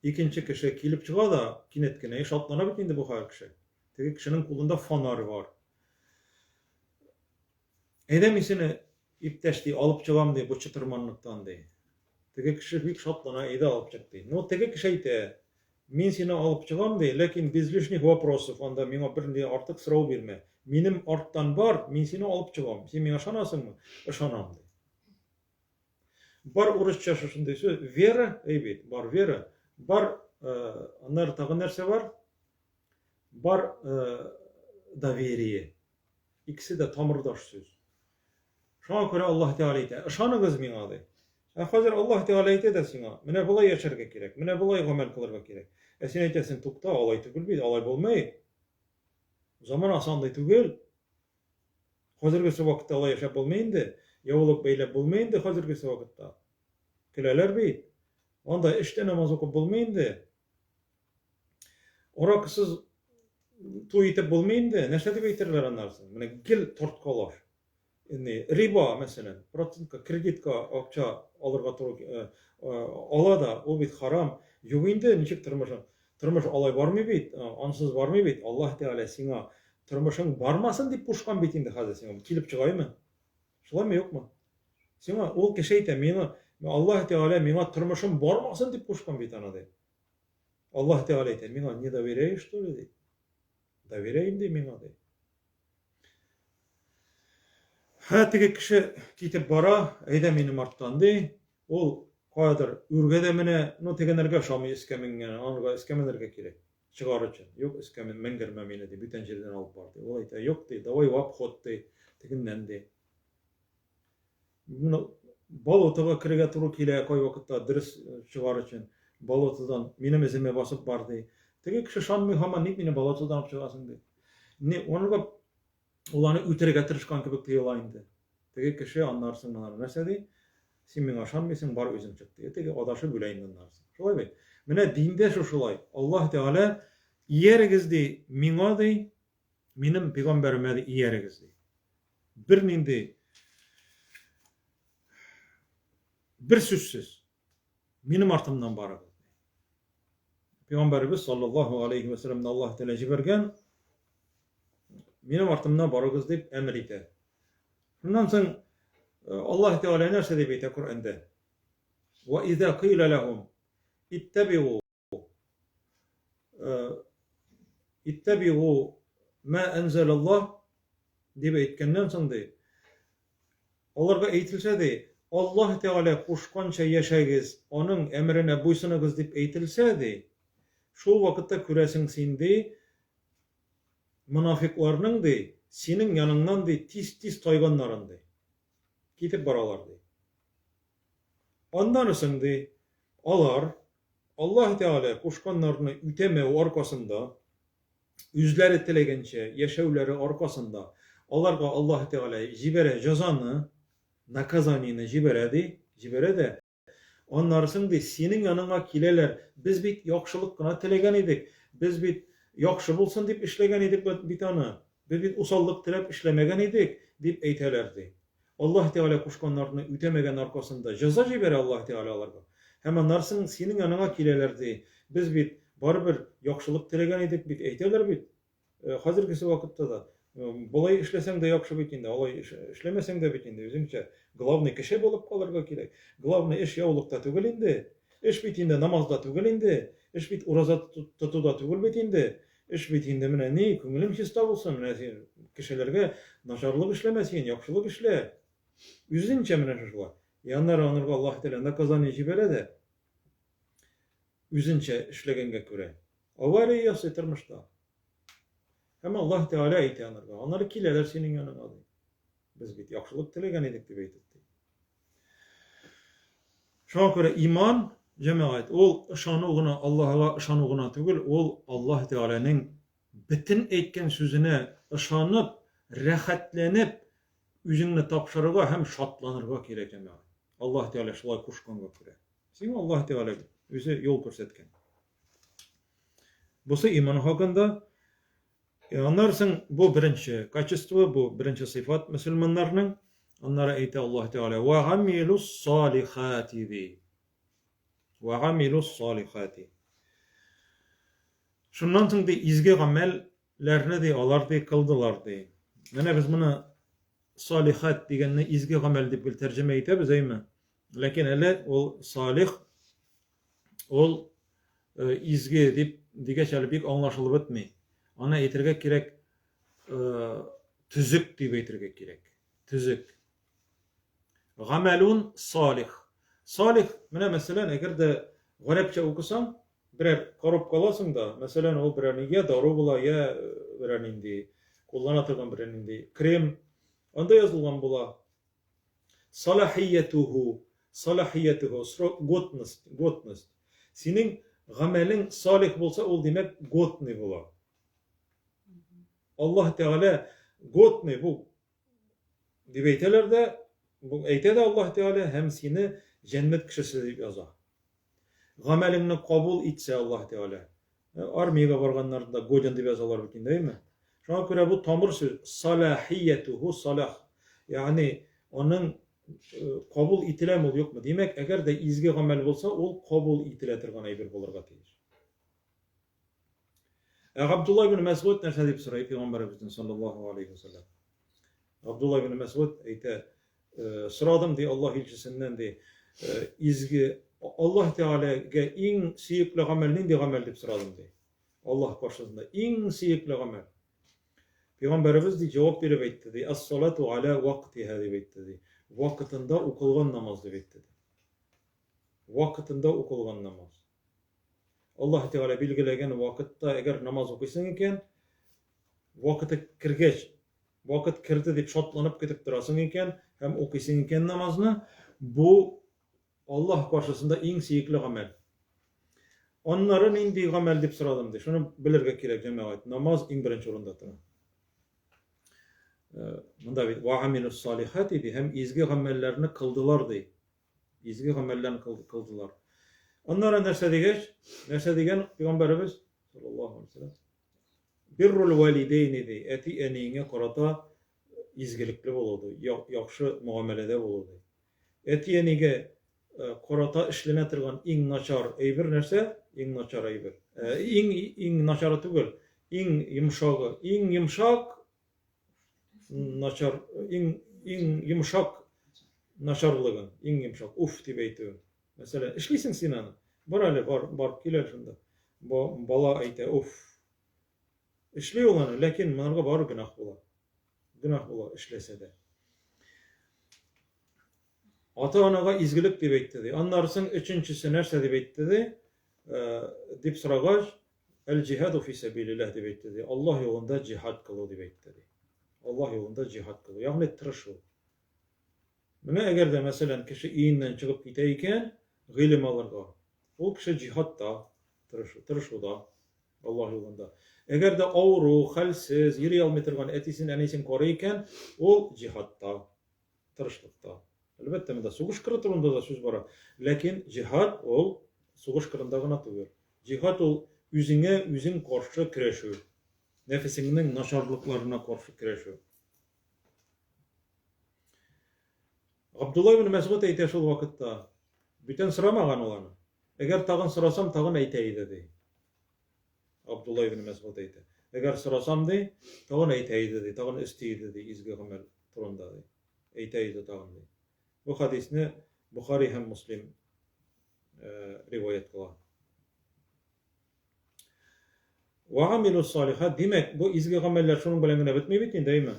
ikinci kişi kilip çığa da kinetkine şatlanıp indi bu her kişi. Teki kişinin kolunda fanarı var. Edemisini ipteşti alıp çıgam diye bu çıtırmanlıktan diye. Teki kişi bir şatlana ede alıp çıktı. No teki kişi de min seni alıp çıgam diye lakin bizlişnik vопросов onda mina bir artık sırav verme. Minim arttan var min seni alıp çıgam. Sen mina şanasın mı? Işanam diye. Bar Rusça şuşundaysa vera evet bar vera. Bar onlar tağı nerse var? Bar daveriye. İkisi de tamırdaş söz. Şuna göre Allah Teala ite. Işanıgız mina de. Hazır Allah Teala ite de sana. Mene bulay yaşarga gerek. Mene bulay gamel kılırga gerek. Sen etesin tukta alay tügül bid. Alay bolmay. Zaman asanday tügül. Hazırgısı vakitte alay yaşap bolmayındı. Yavuluk beyle bolmayındı hazırgısı vakitte. Kileler bid. Onda işte namaz okup bolmayındı. Orakısız tu itip bolmayındı. Neşede beytirler anlarsın. Mene gil tortkalar. Riba mesela, procentka, kreditka, akça alırga turuk, ala da o bit haram. Yuğinde niçik tırmış alay var mı bit, ansız var mı bit, Allah Teala sana tırmışın varmasın deyip puşkan bitinde hazır sana, kilip çıkayım mı? Şolay mı yok mu? Sana ol keşeyte, Allah Teala mina tırmışın varmasın deyip puşkan bitana de. Allah Teala ite, mina ne da vereyim что ли de? Da vereyim de mina de. Teki kişi kitip bara, edemenim arttandı. Ol kayadır ürgedemine, no tegenerge şamı iskemingene, anırga iskemenerge kirek. Çıgar için. Yok iskemin mengermemine de, bütün yerden alıp vardı. Olayda yok de, davay vap hot de, teginden de. Bal otağa kirege turu kile koy vakitta dırıs çıgar için. Bal otadan benim izime basıp vardı. Teki kişi şamı hama nip mine bal otadan çıgasın de. Ne, onurga ulanı ütere getirişkan kibik diyelayındı. Teki kişi anlarsın bana mesela de, sen min aşan mısın bar özüm çıktı. Teki adaşı büleyin anlarsın. Şolay mı? Mene dinde şu şolay. Allah Teala iyerigizdi mina de, minim peygamberime de iyerigizdi. Birinin bir sözsüz minim artımdan barak. Peygamberimiz sallallahu aleyhi ve sellem'den Allah Teala cibergen benim artımdan baragız deyip emir ite. Bundan sonra Allah Teala nerse deyip ite Kur'an'da. Ve izâ qîle lehum ittebi'u mâ enzelallah deyip etkenden sonra deyip. Onlarga eğitilse de Allah Teala kuşkança yaşayız, onun emrine buysunuguz deyip eğitilse de şu vakitte küresin sindi münafıklarının da senin yanından da tis toyganların da gidip baralar da. Ondan sonra alar Allah Teala kuşkanlarını üteme arkasında yüzleri tilegençe yaşavları arkasında alarga Allah Teala jibere cezanı nakazanını jibere de onlarsın da senin yanına kileler biz bit yakşılık kına tilegen idik biz bit yakşı bulsun deyip işlegen edik bir tane. Bir usallık tilep işlemegen edik deyip eytelerdi. Allah Teala kuşkanlarını ütemegen arkasında ceza jibere Allah Teala'larga. Hemen narsın senin yanına kilelerdi. Biz bit bar bir yakşılık tilegen edik bit eyteler bit. Hazırkisi vakitte da bulay işlesen de yakşı bitinde, olay işlemesen de bitinde. Bizimce glavni kişi bulup kalırga gerek. Glavni iş yavulukta tügülinde. iş bitinde namazda tugul indi, iş bit urazat tutuda tugul bitinde, iş bitinde mine ne köngülüm hista bolsun, mine kişilerge naşarlık işlemesin, yakşılık işle. Üzünçe mine şuşla. Yanlar onurga Allah Teala kazanıcı belede. Üzünçe işlegenge göre. Avari yasıtırmışda. Hem Allah Teala aytanırga. Onları kileler senin yanına adı. Biz bit yakşılık tilegen edik dip aytdı. Şoňa göre iman cemaat ol şanygyna Allah'a şanygyna tugul, ol Allah Teala'nın bitin etken sözüne ışanyp, rahatlanıp üzüňni tapşyrga hem şatlanyrga kerek cemaat. Allah Teala şolay kuşkanga göre. Sen Allah Teala özü yol görsetken. Busu iman hakynda anlarsın bu birinci kaçıstı bu birinci sıfat Müslümanlarının onlara eyti Allah Teala ve amilus salihati di. Ve amilus salihati. Şundan soň da izgi amellerini de alardy kıldılardy. Mene biz bunu salihat digenni izgi amel dip terjime etebiz eýme. Lakin ele ol salih ol izgi dip digeçeli bir anlaşılıp etmi. Ana etirge kerek tüzük dip etirge kerek. Tüzük. Gamelun salih. Salih mene mesela eger de Arapça okusan birer karup kalasın da mesela o birer ya doğru bula ya birer indi kullanatırgan birer indi krem onda yazılgan bula salahiyetuhu godness senin gamelin salih bolsa ol demek godni bula Allah Teala godni bu dibeyteler de bu eytede Allah Teala hem seni cennet kişisi dip yazar. Gamelini kabul etse Allah Teala. Armiyaga barganlarda gojan dip yazalar bikin değil mi? Şoňa göre bu tamır söz salahiyetuhu salah. Yani onun kabul itilem ol yok mu? Demek eğer de izgi gamel bolsa ol kabul itiletirgan aýbyr bolarga tiýer. Abdullah ibn Mes'ud näçe dip soraýy Peýgamberimizden sallallahu aleyhi ve sellem. Abdullah ibn Mes'ud eýte sıradım diye Allah ilçisinden de izgi Allah Teala'ga en siyikli gamel nindi gamel dip sıradım diye. Allah karşısında en siyikli gamel. Peygamberimiz de cevap berip aýtdy diye. As-salatu ala waqtiha dip aýtdy diye. Wagtynda okylgan namaz dip aýtdy. Wagtynda okylgan namaz. Allah Teala bilgilegen wagtda eger namaz okuýsaň eken, wagty kirgeç, wagt kirdi dip şatlanyp ketip durasyň eken, hem okuýsaň eken namazyny, bu Allah karşısında en siyikli gamel. Onların indi gamel dip sıradım diye. Şunu bilirge kerek cemaat. Namaz en birinci orunda tura. Munda bir ve amilus salihat idi. Hem izgi gamellerini kıldılar diye. İzgi gamellerini kıldılar. Onlara nerse digeç? Nerse digen Peygamberimiz sallallahu aleyhi ve sellem birrul valideyni di. Eti eniňe karata izgilikli boludy. Ýakşy muamelede boludy. Eti enige korata işlene turgan iň naçar eýbir nerse? Iň naçar eýbir. Iň naçary tugul, iň ýumşak naçar, iň ýumşak naçarlygyň, iň ýumşak uf diýip aýtdy. Mesela işlisin sen onu. Barıp geler şunda. Bala aýta uf. İşli olanı, lakin manarga barı günah bolar. Günah bolar işlese de. Ata-anaga izgilik dip aýtdy. Anlarsın üçüncüsü nerse dip aýtdy? Dip soragaç el cihadu fi sabilillah dip aýtdy. Allah ýolunda jihad kılı dip aýtdy. Allah ýolunda jihad kılı. Ýagny tırşu. Mene eger de meselen kişi iýinden çykyp gitýän gilim alırga. O kişi jihadda tırşu da Allah ýolunda. Eger de awru, halsiz, ýeri almy turgan etisin enisin koraýken, ol jihadda, tırşlykda. Elbette menda suguş kırıtırında da söz bara. Lakin jihad ol suguş kırında gana tugul. Jihad ol üzüň karşı kireşü. Nefesiňiň naşarlyklaryna karşı kireşü. Abdullah ibn Mes'ud aýtdy şol wagtda. Bütün sıramagan olany. Eger tagyn sırasam tagyn aýtaý dedi. Abdullah ibn Mes'ud aýtdy. Eger sırasam di, tagyn aýtaý dedi, tagyn istedi dedi, izgi gamel turanda aýtaý dedi tagyn. Bu hadisni Buhari hem Muslim rivayet kıla. Ve amilus salihat demek bu izgi ameller şunun bilen gene bitmey bitin deymi?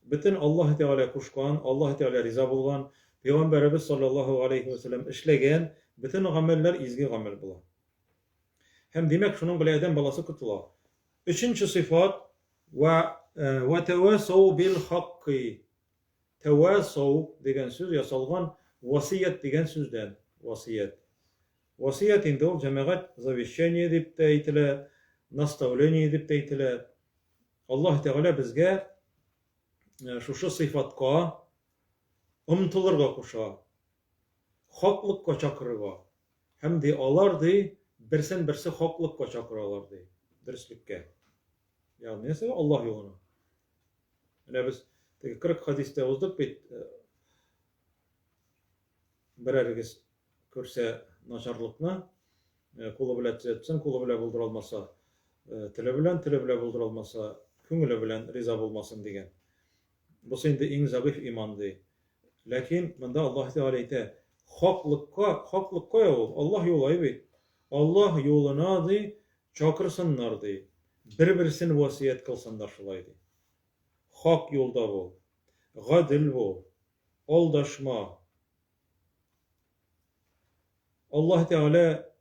Bütün Allah Teala kuşkan, Allah Teala riza bulgan, Peygamberimiz sallallahu aleyhi ve sellem işlegen bütün ameller izgi amel bulan. Hem demek şunun bilen eden balası kutula. Üçüncü sıfat ve tevasav bil hakkı. Tevasav degen söz yasalgan vasiyet degen sözden. Vasiyet. Vasiyet indi ol cemaat zavişşeniye dip de eytiler, nastavleniye dip de eytiler. Allah Teala bizge şu sıfatka umtulurga kuşa. Haklıkka çakırga. Hem de alardı birsen birsi haklıkka çakıralardı. Dürüstlükке. Yani neyse Allah yoluna. Yani biz 40 hadiste olduk bit birergiz körse naşarlıkны kulu bilen etsin, kulu bilen bulduralmasa tile bilen bulduralmasa köngülü bilen riza bulmasın degen. Bu şimdi en zayıf imandı. Lakin bunda Allah Teala ayta haklıkka ya Allah yolu ayıbı. Allah yoluna da çakırsınlardı. Bir-birisini vasiyet kılsınlar şulaydı. Hak yolda bol. Gadil bol. Aldaşma. Allah Teala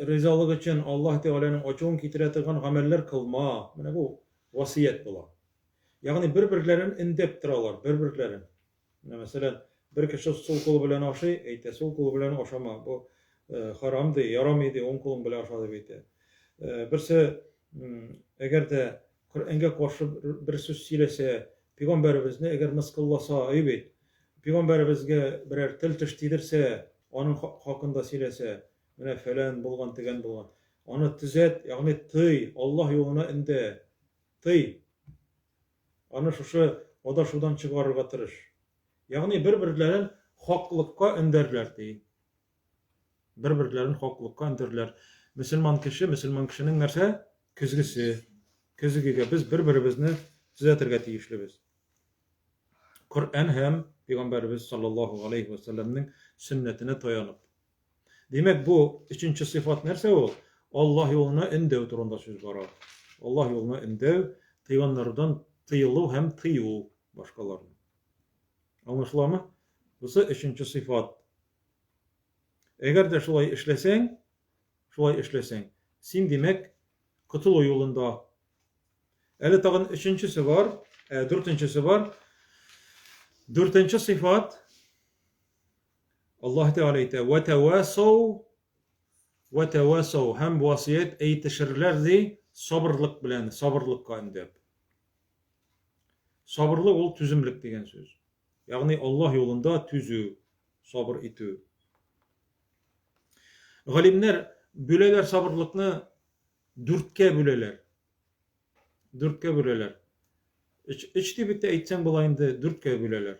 rizalık için Allah Teala'nın açığın kitiretigen ameller kılma. Mana bu vasiyet bula. Yani birbirlerin indep duralar, birbirlerin. Mesela bir kişi sol kolu bilen aşıy, eyte sol kolu bilen aşama. Bu haramdı, yaramıydı, on kolun bilen aşadı beyte. Birisi eğer de Kur'an'a karşı bir söz söylese, Peygamberimizni eğer mıskıllasa ayıbet, Peygamberimizge birer til tiştidirse, onun hakkında söylese, mene falan bulgan, tegen bulgan. Onu tüzet, yani tıy, Allah yoluna inde, tıy. Onu o da şudan çıkarırga tırış. Yani birbirlerin haklılıkka inderler diye. Birbirlerin haklılıkka inderler. Müslüman kişinin nerse küzgüsü. Küzgüge biz birbirimizni düzeltirge tiyişlibiz. Kur'an hem Peygamberimiz sallallahu aleyhi ve sellem'nin sünnetine dayanıp. Demek bu üçüncü sıfat nerse o? Allah yoluna indev turunda söz var. Allah yoluna indev, tıyganlardan tıyılı hem tıyı başkalarını. Anlaşıla mı? Bu üçüncü sıfat. Eğer de şulay işlesen, sen demek kıtıl yolunda. Eli tağın üçüncüsü var, dörtüncüsü var. Dörtüncü sıfat Allah Teala ite ve tevasav hem vasiyet eytişirlerdi sabırlık bilen, sabırlıkka indep. Sabırlık ol tüzümlük degen söz. Yani Allah yolunda tüzü, sabır itü. Galimler büleler sabırlıkны dörtke büleler. Dörtke büleler. İçti bitti eйтsen bulayındı dörtke büleler.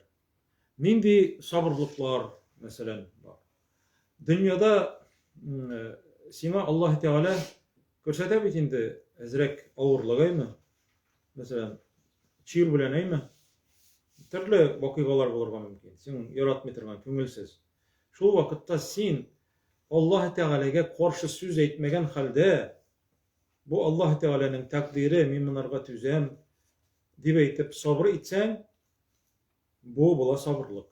Nindi sabırlıklar mesela var. Dünyada sima Allah Teala görsete bitindi ezrek ağırlığı mesela çiğir bilen eymi? Türlü vakıgalar bulurga mümkün. Sen yaratmay turgan köngülsiz. Şu vakitta sen Allah Teala'ga karşı söz etmegen halde bu Allah Teala'nın takdiri men bunlarga tüzem dip eytip sabır etsen bu bola sabırlık.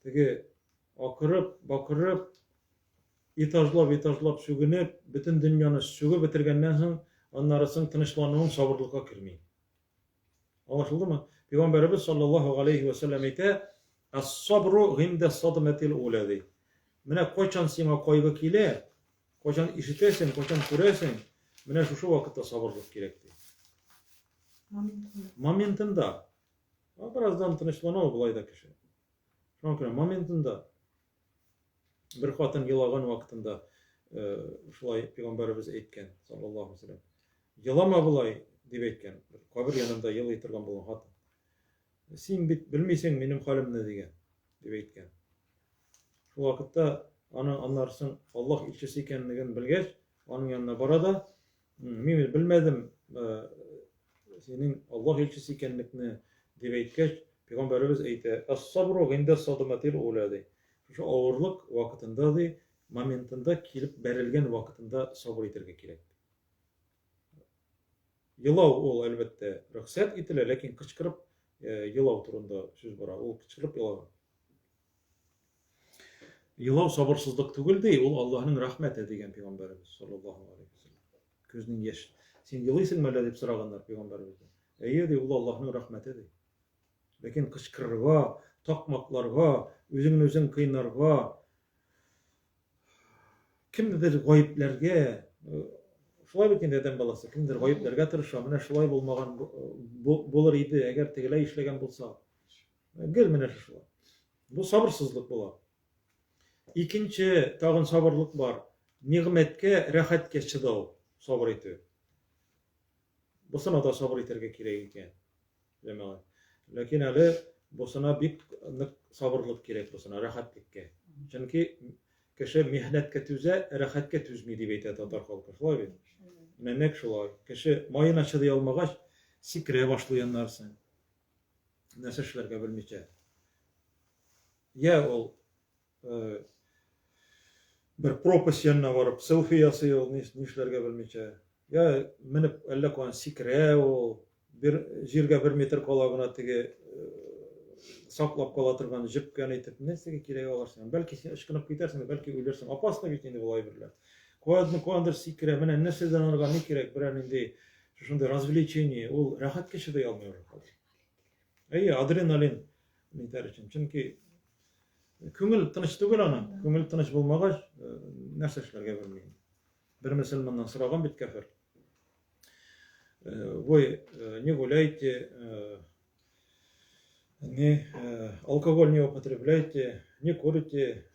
Tege bakırıp etajlap sügünüp bütün dünyany sügüp bitirgenden soň onlarasın tınışlanıwın sabırlıkka kirmeýin. Anlaşıldı mı? Peygamberimiz sallallahu aleyhi ve sellem ite as-sabru ginde sadmetil uladi. Mene koçan sima koyga kile, koçan işitesin, koçan kuresin, mene şu vakitte sabırlık gerekti. Momentinde. Birazdan tınışlanıyor bulayda kişi. Şonkuna momentinde bir hatın yılagan vaktında şulay Peygamberimiz eytken sallallahu aleyhi ve sellem. Yılama bulay dip eytken. Kabir yanında yıl yitirgen bolan hatın. Sen bilmeysen benim halim ne degen dip eytken. Şu vakitte onu anlarsın Allah ilçesi ekenligini bilgeç, onun yanına barada men bilmedim senin Allah ilçesi ekenlikni dip eytkeç Peygamberimiz eýte: "As-sabru inde sadamatil ula" diýdi. Şu awırlyk wagtynda diýdi, momentinde kilip berilgen wagtynda sabr eterge kirek. Yılaw ol elbette ruhsat etile, lekin kıçkırıp yılaw turunda söz bara. Ol kıçkırıp yılaw. Yılaw sabırsızlık tugul değil, ol Allah'ın rahmeti diyen Peygamberimiz sallallahu aleyhi ve sellem. Gözünün yaş. Sen yılaysın mı öyle deyip soraganlar Peygamberimizden. Eýe de ol Allah'ın rahmeti de. Lekin kıçkırırga, takmaklarga, özüň kıynarga, kimdir gaýplerge, şulay bilen eden balası, kimdir gaýplerge tyrşa, mene şulay bolmagan bolar idi, eger tegele işlegen bolsa. Gelmene şulay. Bu sabırsızlık bolar. İkinci tagın sabırlık var. Nimetke, rahatke çıdaw, sabır etip. Bosana da sabır eterge kirek eken. Demek. Lakin ale bosana bir sabırlık kirek bosana, rahatlıkke. Çünkü kişi mihnetke tüze, rahatke tüzmi diýip eýtedi tatar halky. Şolay bi? Menek şolay. Kişi mayına çıday almagaç sikire başlayanlarsın. Näse işlerge bilmeçe. Ya ol bir propos yanına varıp selfie ýasaýar, nişlerge bilmeçe. Ya menip elle koyan sikire ol, bir jirge 1 metr kalagyna tigi saklap kala turgan jipken etip nesege kirek alarsın. Belki sen ışkınıp gidersin, belki ölersin. Apasna geçende bolay birler. Koyandır sikire, menen neseden arga ne kirek bireninde şuşunda развлечение, ol rahat geçide almıyor. Eýe, adrenalin niter için. Çünkü köngül tыныç tugul anan. Köngül tыныç bolmagaç näse işlerge bilmeýin. Bir meselmandan soragan bit kafir. Вы не гуляйте, не алкоголь не употребляйте, не курите,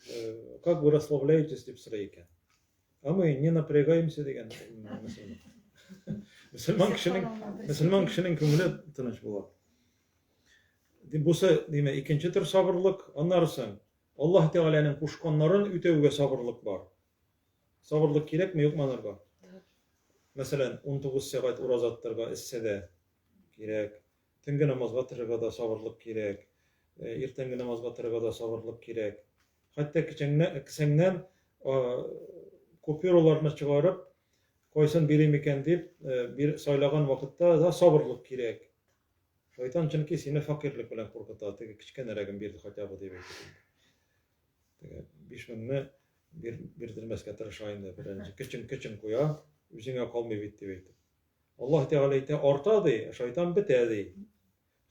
как вы расслабляетесь деп сұрай екен. А мы не напрягаемся деген Müslüman kişinin köngülü tыныç bolar. Busa dime ikinci tür sabırlık, anlarsın. Allah Teala'nın kuşkanların üteüge sabırlık var. Sabırlık kirek mi yok mu anarga? Mesela 19 saat urazatlarga issede kirek. Tüngi namazga tırıga da sabırlık kirek. Ertengi namazga tırıga da sabırlık kirek. Hatta kisenden kupyuralarını çıkarıp koysan birim eken deyip bir saylagan vakitte da sabırlık kirek. Şeytan çünkü seni fakirlik bilen korkuta. Tege kiçken eregin birdi hatabı deyip etdi. 5 minni birdirmeske tırışayın da birinci. Kiçin koya, üzüne kalmayı bitti deyip. Allah Teala ite ortadı, şeytan bitedi.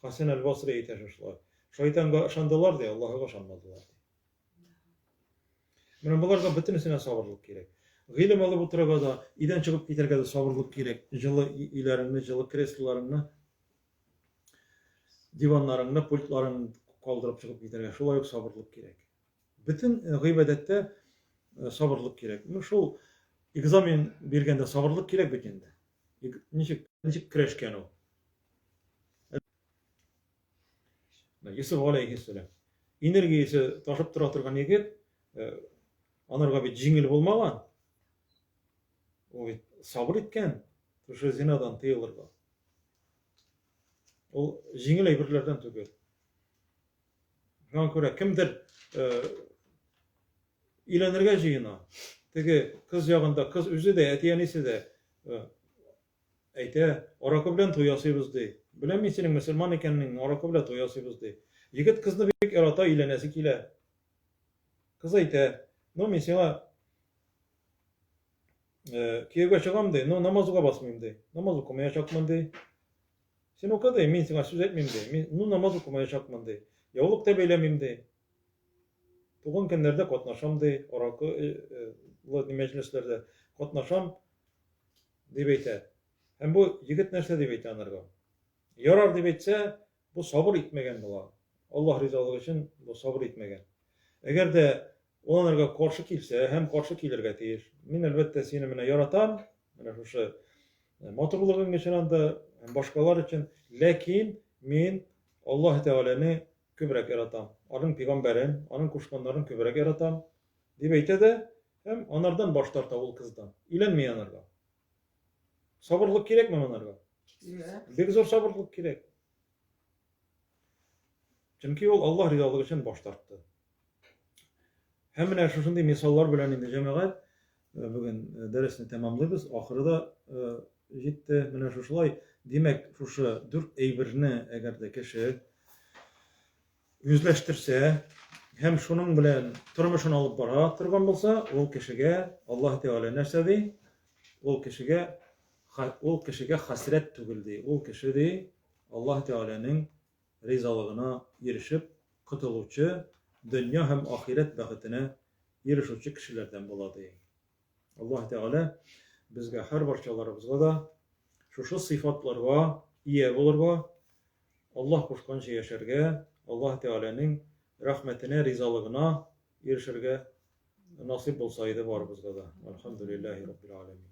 Hasan el-Basri ite şuşlar. Şeytanga şandılar diye, Allah'a şanmadılar diye. Menen bularga bütünsine sabırlık kirek. Gilim alıp oturaga da, iden çıkıp giderge de sabırlık kirek. Жылы ilerini, жылы kreslolarını, divanlarını, pultlarını kaldırıp çıkıp giderge. Şolay yok sabırlık kirek. Bütün gıybedette sabırlık kirek. Şol egzamin bergende sabırlık kirek bütünde. Nişik kireşken o. Yusuf aleyhisselam. Energiyesi taşıp turgan ýigit, anarga bir jiňil bolmagan. O sabır etken, şu zinadan tyýylyrga. Ol jiňil eýberlerden tögel. Şoňa görä kimdir ilenirge jiýyna. Tege kız ýagynda, kız özü de, etiýenisi de eýte, oraka bilen toýasybyz diýip. Bilenmi senin Müslüman ekenini oraka bilen toýasybyz diýip. Ýigit kızny bek erata ilenesi kile. Kız eýte, no men sana kiyege çygam de, no namazyga basmaýym de. Namaz okumaýa çakman de. Sen okada men sana söz etmeýim de. Men no namaz okumaýa çakman de. Ýawlyk da beylemim de. Tugan günlerde katnaşam de, oraka meclislerde katnaşam diýip eýte. Hem bu ýigit näse diýip eýte anarga. Yarar diýip etse, bu sabır etmegen bolar. Allah rizalygy üçin bu sabır etmegen. Eger de onlarga karşı kilse, hem karşı kilirge tiýir. Men elbette seni mene yaratan, mene şu maturlygyň üçin anda hem başgalar üçin, lekin men Allah Teala'ny köbrek yaratam. Anyň peygamberin, anyň kuşkanlaryny köbrek yaratam diýip eýte de, hem onlardan baş tarta ol kızdan. İlenmeýänlerge. Sabırlyk kerekmi onlarga? Bek zor sabırlyk kerek. Çünki ol Allah rızalыгы için baş tartdı. Hem menä şuşunday misallar bilen indi jemaat bugün dersini tamamlayız. Ahırda җitdi. Menä şuşulay demek şuşu dürk eýbirini egerde kişi yüzleştirse hem şunun bilen turmuşunu alıp bara turgan bolsa, ol kişige Allah Teala näsedi? Ol kişige hasret tügüldi. Ol kişi Allah Teala'nın rizalygyna erişip kutuluvçu, dünya hem ahiret bahytyna erişuvçu kişilerden bolady. Allah Teala bizge her barçalarımızga da şuşu sıfatlarga iýe bolurga, Allah koşkança yaşarga, Allah Teala'nın rahmetine, rizalygyna erişirge nasip bolsaydı bar bizge da. Elhamdülillahi Rabbil Alemin.